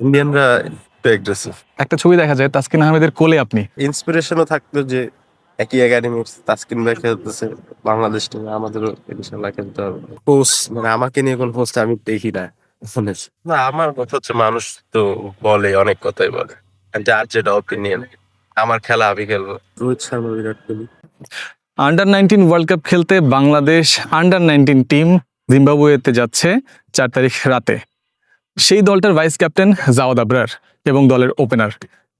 ইন্ডিয়ানরা একটু এগ্রেসিভ। একটা ছবি দেখা যায় তাসকিন আহমেদের কোলে আপনি। ইন্সপিরেশনও থাকতো যে একই একাডেমির তাসকিন ভাই খেলতেছে বাংলাদেশ টিমে, আমাদেরও ইনশাল্লাহ খেলতে হবে। পোস্ট মানে আমাকে নিয়ে কোন পোস্ট আমি দেখি না শুনেছি। না, আমার কথা হচ্ছে মানুষ তো বলে, অনেক কথাই বলে, যার যেটা অপিনিয়ন। আমার খেলা আমি খেলবো। Rohit Sharma, Virat Kohli. Under-19 world cup খেলতে বাংলাদেশ আন্ডার-19 টিম জিম্বাবুয়েতে যাচ্ছে 4 তারিখ রাতে। সেই দলটার ভাইস ক্যাপ্টেন জাওয়াদ আবরার এবং দলের ওপেনার।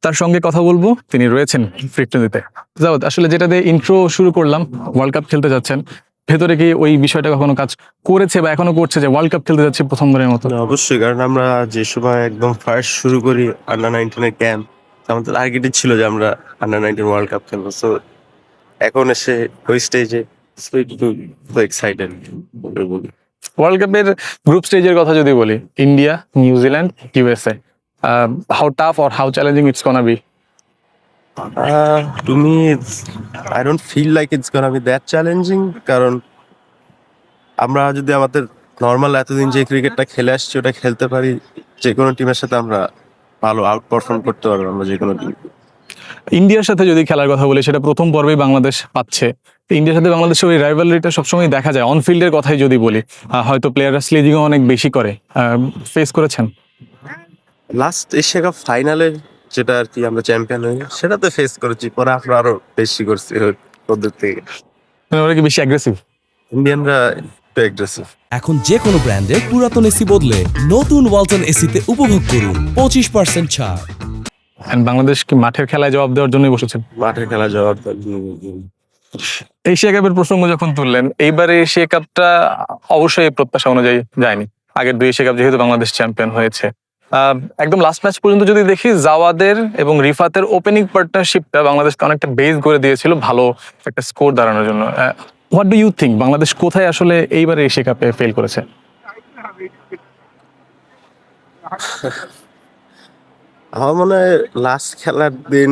তার সঙ্গে কথা বলবো, তিনি রয়েছেন ফ্রিকোয়েন্সিতে। জাওয়াদ, আসলে যেটা দিয়ে ইন্ট্রো শুরু করলাম, ওয়ার্ল্ড কাপ খেলতে যাচ্ছেন, ভেতরে কি ওই বিষয়টা কখনো কাজ করেছে বা এখনো করছে যে ওয়ার্ল্ড কাপ খেলতে যাচ্ছি প্রথমবারের মতো? না, অবশ্যই, কারণ আমরা যে সময় একদম ফার্স্ট শুরু করি আন্ডার 19 ক্যাম্প, আমাদের টার্গেটই ছিল যে আমরা আন্ডার 19 ওয়ার্ল্ড কাপ খেলবো। সো এখন এসে ওই স্টেজে একটু এক্সাইটেড। ওয়ার্ল্ড কাপের গ্রুপ স্টেজের কথা যদি বলি, India, New Zealand, USA, how tough or how challenging it's gonna be? To me I don't feel like it's gonna be that challenging, কারণ আমরা যদি আমাদের নর্মাল এতদিন যে ক্রিকেটটা খেলে আসছি ওটা খেলতে পারি, যে কোনো টিমের সাথে আমরা ভালো আউট পারফর্ম করতে পারবো, আমরা যে কোনো টিম। ইন্ডিয়ার সাথে যদি খেলার কথা বলি, সেটা প্রথম পর্বেই বাংলাদেশ পাচ্ছে। তো ইন্ডিয়ার সাথে বাংলাদেশের ওই রাইভালরিটা সবসময় দেখা যায়। অন ফিল্ডের কথাই যদি বলি, হয়তো প্লেয়াররা স্লেজিংও অনেক বেশি করে। ফেস করেছেন? লাস্ট এশিয়া কাপ ফাইনালে যেটা আর কি আমরা চ্যাম্পিয়ন হই, সেটাতে ফেস করেছি, পরে আমরা আরো বেশি করছি ওদের থেকে। মানে ওরা কি বেশি অ্যাগ্রেসিভ? ইন্ডিয়ানরা একটু এগ্রেসিভ। এখন যে কোনো ব্র্যান্ডের পুরাতন এসি বদলে নতুন ওয়ালটন এসিতে উপভোগ করুন 25% ছাড়। And বাংলাদেশ কি মাঠের খেলায় জবাব দেওয়ার জন্যই বসেছেন? মাঠের খেলা জবাব এশিয়া কাপের প্রসঙ্গ যখন তুললেন, এইবারে এশিয়া কাপটা অবশ্যই প্রত্যাশা অনুযায়ী যায়নি। আগের 2 এশিয়া কাপ যেহেতু বাংলাদেশ চ্যাম্পিয়ন হয়েছে, একদম লাস্ট ম্যাচ পর্যন্ত যদি দেখি, জাওয়াদের এবং রিফাতের ওপেনিং পার্টনারশিপটা বাংলাদেশকে অনেকটা বেস করে দিয়েছিল ভালো একটা স্কোর দাঁড়ানোর জন্য। What do you think, Bangladesh কোথায় আসলে এইবারে এশিয়া কাপে ফেল করেছে? আমার মনে হয় লাস্ট খেলার দিন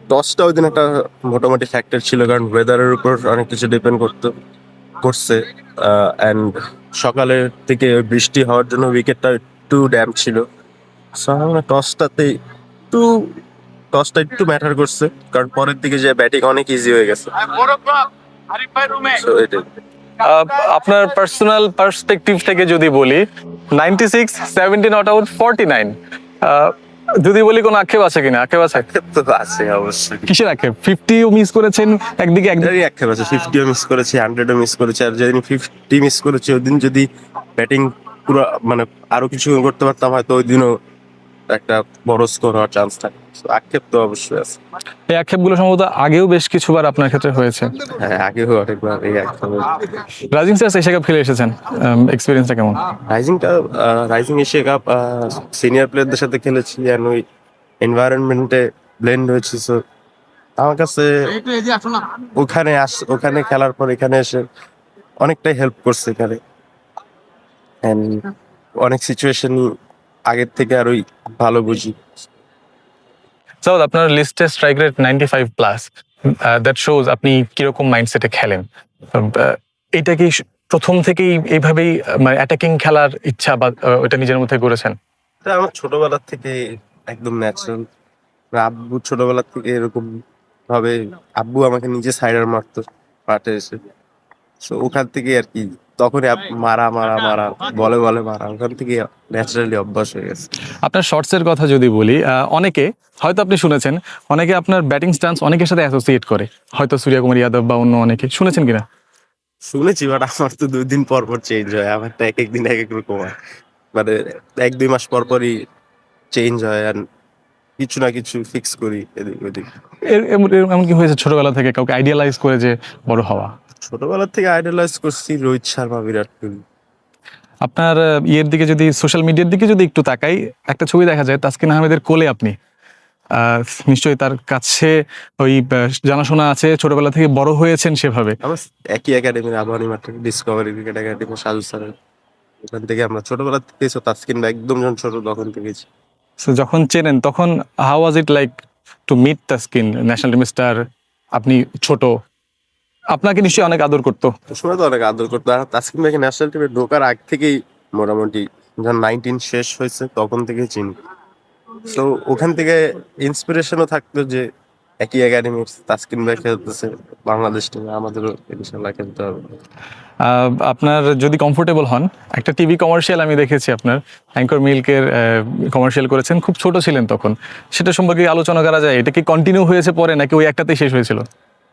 টসটা ওই দিন একটা মোটামুটি ফ্যাক্টর ছিল, কারণ ওয়েদারের উপর অনেক কিছু ডিপেন্ড করছে। অ্যান্ড সকালের থেকে বৃষ্টি হওয়ার জন্য উইকেটটা একটু ড্যাম্প ছিল। সো আমার মনে হয় টসটা একটু ম্যাটার করছে, কারণ পরের দিকে যে ব্যাটিং অনেক ইজি হয়ে গেছে। So, এটাই। আপনার পার্সোনাল পার্সপেক্টিভ থেকে যদি বলি, 96, 70 নট আউট, 49, যদি বলি কোনো আক্ষেপ আছে কিনা? আক্ষেপ আছে? তো আছে অবশ্যই। কিসের আক্ষেপ? 50ও মিস করেছেন একদিকে, এটারই আক্ষেপ আছে। 50ও মিস করেছি, 100ও মিস করেছি। আর যেদিন 50 মিস করেছি ওই দিন যদি ব্যাটিং পুরো মানে আরো কিছু করতে পারতাম, হয়তো ওই দিনও একটা বড় স্কোর হওয়ার চান্স থাকে। So, আক্ষেপ তো অবশ্যই আছে। এই আক্ষেপগুলো সম্ভবত আগেও বেশ কিছুবার আপনার ক্ষেত্রে হয়েছে। হ্যাঁ, আগেও অনেকবার এই আক্ষেপ। রাজিং স্যার এশিয়া কাপ খেলে এসেছেন, এক্সপিরিয়েন্সটা কেমন? রাইজিং এশিয়া কাপ সিনিয়র প্লেয়ারদের সাথে খেলেছি, আর ওই এনভায়রনমেন্টে ব্লেন্ড হয়েছি। So, আমার কাছে ওখানে খেলার পর এখানে এসে অনেকটাই হেল্প করছে এখানে। And অনেক সিচুয়েশন আগের থেকে আরোই ভালো বুঝি। সাউদ, আপনার লিস্টে strike rate 95 plus, that shows আপনি কিরকম মাইন্ডসেটে খেলেন। এটা কি প্রথম থেকেই এইভাবেই মানে অ্যাটাকিং খেলার ইচ্ছা বা ওটা নিজের মধ্যে করেছেন? এটা আমার ছোটবেলা থেকে একদম ন্যাচারাল। আব্বু ছোটবেলা থেকে এরকম ভাবে, আব্বু আমাকে নিজে সাইডার মারতো মাঠে এসে। তো ওখান থেকে আর কি তখনই মারা মারা মারা বলে বলে মারা, ওখান থেকে ন্যাচারালি অভ্যাস হয়ে গেছে। আপনার শর্টসের কথা যদি বলি, অনেকে হয়তো আপনি শুনেছেন, অনেকে আপনার ব্যাটিং স্ট্যান্স অনেকের সাথে অ্যাসোসিয়েট করে, হয়তো সূর্যকুমার যাদব বা অন্য অনেকে, শুনেছেন কিনা? শুনেছি, বাট আমার তো 2 দিন পর পর চেঞ্জ হয়। আমার তো এক এক দিন এক এক রকম হয়, মানে 1-2 মাস পর পরই চেঞ্জ হয়। আর কিছু না কিছু ফিক্স করি এদিক ওদিক। এমন কি হয়েছে ছোটবেলা থেকে কাউকে আইডিয়ালাইজ করে যে বড় হওয়া? ছোটবেলা থেকে আইডলাইজ করছি রোহিত শর্মা, বিরাট কোহলি। আপনার ইয়ের দিকে যদি, সোশ্যাল মিডিয়ার দিকে যদি একটু তাকাই, একটা ছবি দেখা যায় তাসকিন আহমেদের কোলে আপনি। নিশ্চয়ই তার কাছে ওই জানাশোনা আছে, ছোটবেলা থেকে বড় হয়েছেন সেভাবে। আমার একই একাডেমির আবাহনী মাঠে ডিসকভারি ক্রিকেট একাডেমি, সাজু স্যারের ওখান থেকে আমরা ছোটবেলা থেকে তাসকিন ভাই একদম যখন ছোট তখন থেকেছি। So, যখন চেনেন তখন how was it like to meet Taskin, national team star, আপনি ছোট, আপনাকে নিশ্চয়ই অনেক আদর করতো। তো সময় তো অনেক আদর করতো। আর তাসকিন ভাইকে ন্যাশনাল টিমে ঢোকার আগ থেকেই মোটামুটি যখন 19 শেষ হয়েছে তখন থেকে চিনি। তো ওখান থেকে ইন্সপিরেশনও থাকতো যে একই একাডেমির তাসকিন ভাই খেলতেছে বাংলাদেশ টিমে, আমাদেরও ইনশাল্লাহ খেলতে হবে। আপনার যদি কমফোর্টেবল হন, একটা টিভি কমার্শিয়াল আমি দেখেছি আপনার অ্যাঙ্কর মিল্কের কমার্শিয়াল করেছেন, খুব ছোট ছিলেন তখন, সেটা সম্পর্কে আলোচনা করা যায়? এটা কি কন্টিনিউ হয়েছে পরে নাকি ওই একটাতেই শেষ হয়েছিল?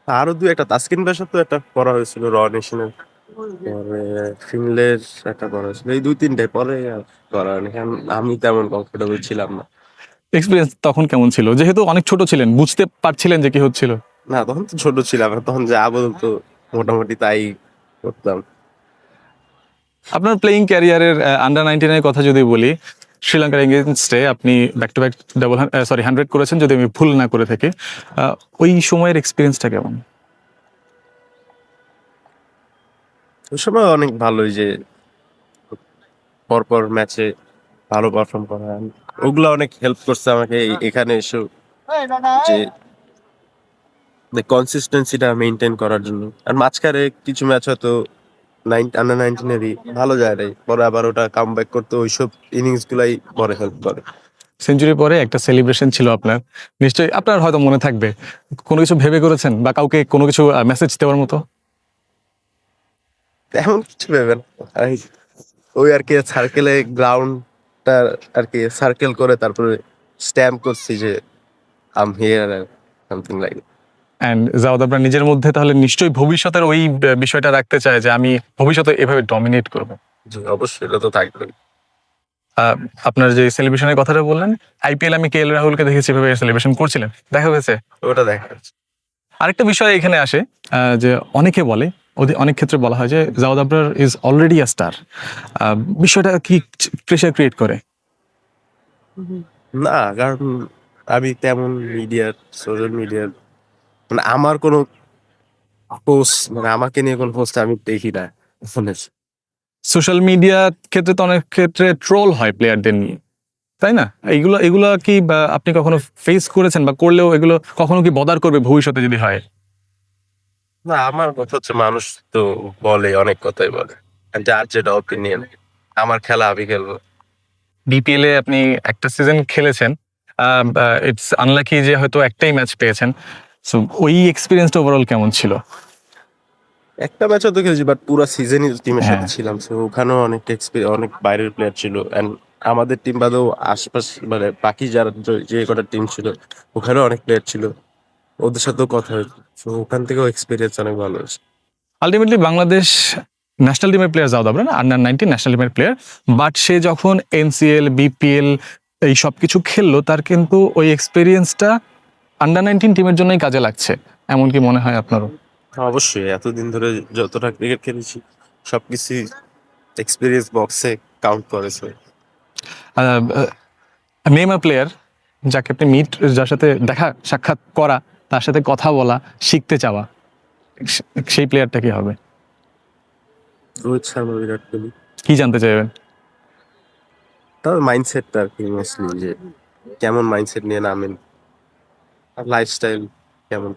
আরো দুই একটা তাসকিন ভাইয়ের সাথে একটা করা হয়েছিল র নেশনের, পরে ফিনলের একটা করা হয়েছিল, এই দুই তিনটে পরে আর করা হয়নি, কারণ আমি তেমন কমফোর্টেবল ছিলাম না। এক্সপিরিয়েন্স তখন কেমন ছিল, যেহেতু অনেক ছোট ছিলেন, বুঝতে পারছিলেন যে কি হচ্ছিল? না তখন তো ছোট ছিলাম, আর তখন যা বলতো মোটামুটি তাই করতাম। আপনার প্লেয়িং ক্যারিয়ারের আন্ডার 19-এর কথা যদি বলি, শ্রীলঙ্কার এগেইনস্টে আপনি ব্যাক টু ব্যাক 100 করেছেন যদি আমি ভুল না করে থাকি। ওই সময়ের এক্সপিরিয়েন্সটা কেমন? ওই সময় অনেক ভালোই, যে পরপর ম্যাচে ভালো পারফর্ম করা, ওগুলো অনেক হেল্প করছে আমাকে এখানে এসে, যে কনসিস্টেন্সিটা মেনটেন করার জন্য। আর মাঝখানে কিছু ম্যাচ হয়তো আন্ডার 19-এরই ভালো যায় নাই, পরে আবার ওটা কাম ব্যাক করতে ওইসব ইনিংস গুলাই পরে হেল্প করে। সেঞ্চুরি পরে একটা সেলিব্রেশন ছিল আপনার, নিশ্চয়ই আপনার হয়তো মনে থাকবে। কোনো কিছু ভেবে করেছেন বা কাউকে কোনো কিছু মেসেজ দেওয়ার মতো? তেমন কিছু ভেবে না, ওই আর কি সার্কেলে গ্রাউন্ডটা আর কি সার্কেল করে তারপরে স্ট্যাম্প করছি যে I'm here something like. And Jawad আপনার নিজের মধ্যে তাহলে নিশ্চয়ই ভবিষ্যতের ওই বিষয়টা রাখতে চায় যে আমি ভবিষ্যতে এভাবে ডমিনেট করবো। জি অবশ্যই, এটা তো থাকবে। আহ, আপনার যে সেলিব্রেশনের কথাটা বললেন, আইপিএল আমি কে এল রাহুলকে দেখেছি এভাবে সেলিব্রেশন করছিলেন, দেখা হয়েছে? ওটা দেখা যাচ্ছে। আরেকটা বিষয় এখানে আসে, যে অনেকে বলে, অনেক ক্ষেত্রে বলা হয় যে Jawad Abrar is already a star. বিষয়টা কি প্রেশার ক্রিয়েট করে? না, কারণ আমি তেমন মিডিয়ার, সোশ্যাল মিডিয়ার, মানে আমার কোনো পোস্ট, মানে আমাকে নিয়ে কোনো পোস্ট আমি দেখি না ফোনে। সোশ্যাল মিডিয়া ক্ষেত্রে তো অনেক ক্ষেত্রে ট্রোল হয় প্লেয়ারদের নিয়ে, তাই না? এগুলো এগুলো কি বা আপনি কখনো ফেস করেছেন, বা করলেও এগুলো কখনো কি বদার করবে ভবিষ্যতে যদি হয়? না, আমার কথা হচ্ছে মানুষ তো বলে, অনেক কথাই বলে, আর যার যেটা অপিনিয়ন, আমার খেলা আমি খেলবো। বিপিএল এ আপনি একটা সিজন খেলেছেন, ইটস আনলাকি যে হয়তো একটাই ম্যাচ পেয়েছেন। সো ওই এক্সপিরিয়েন্সটা ওভারঅল কেমন ছিল? একটা ম্যাচও তো খেলেছি, বাট পুরো সিজনই টিমের হ্যাঁ, সাথে ছিলাম, তো ওখানেও অনেক অনেক বাইরের প্লেয়ার ছিল, এন্ড আমাদের টিম বাদেও আশপাশ মানে বাকি যারা যে কটা টিম ছিল ওখানেও অনেক প্লেয়ার ছিল, ওদের সাথেও কথা হয়েছে, তো ওখান থেকেও এক্সপিরিয়েন্স অনেক ভালো হয়েছে। আলটিমেটলি বাংলাদেশ ন্যাশনাল টিমের player Jawad Abrar, under 19 national টিমের প্লেয়ার, বাট সে যখন এনসিএল বিপিএল এই সব কিছু খেললো, তার কিন্তু ওই এক্সপিরিয়েন্সটা আন্ডার 19 টিমের জন্যই কাজে লাগছে, এমন কি মনে হয় আপনারও? অবশ্যই, এতদিন ধরে যতটা ক্রিকেট খেলেছি সবকিছু এক্সপিরিয়েন্স বক্সে কাউন্ট করেছে। নেইমার প্লেয়ার, যাকে আপনি যার সাথে দেখা সাক্ষাৎ করা, তার সাথে কথা বলা, শিখতে চাওয়া, সেই প্লেয়ারটা কি হবে? রোহিত শর্মা, বিরাট কোহলি। কি জানতে চাইবেন? তার মাইন্ডসেটটা আর কি, মোস্টলি যে কেমন মাইন্ডসেট নিয়ে নামেন, আর লাইফস্টাইল কেমন।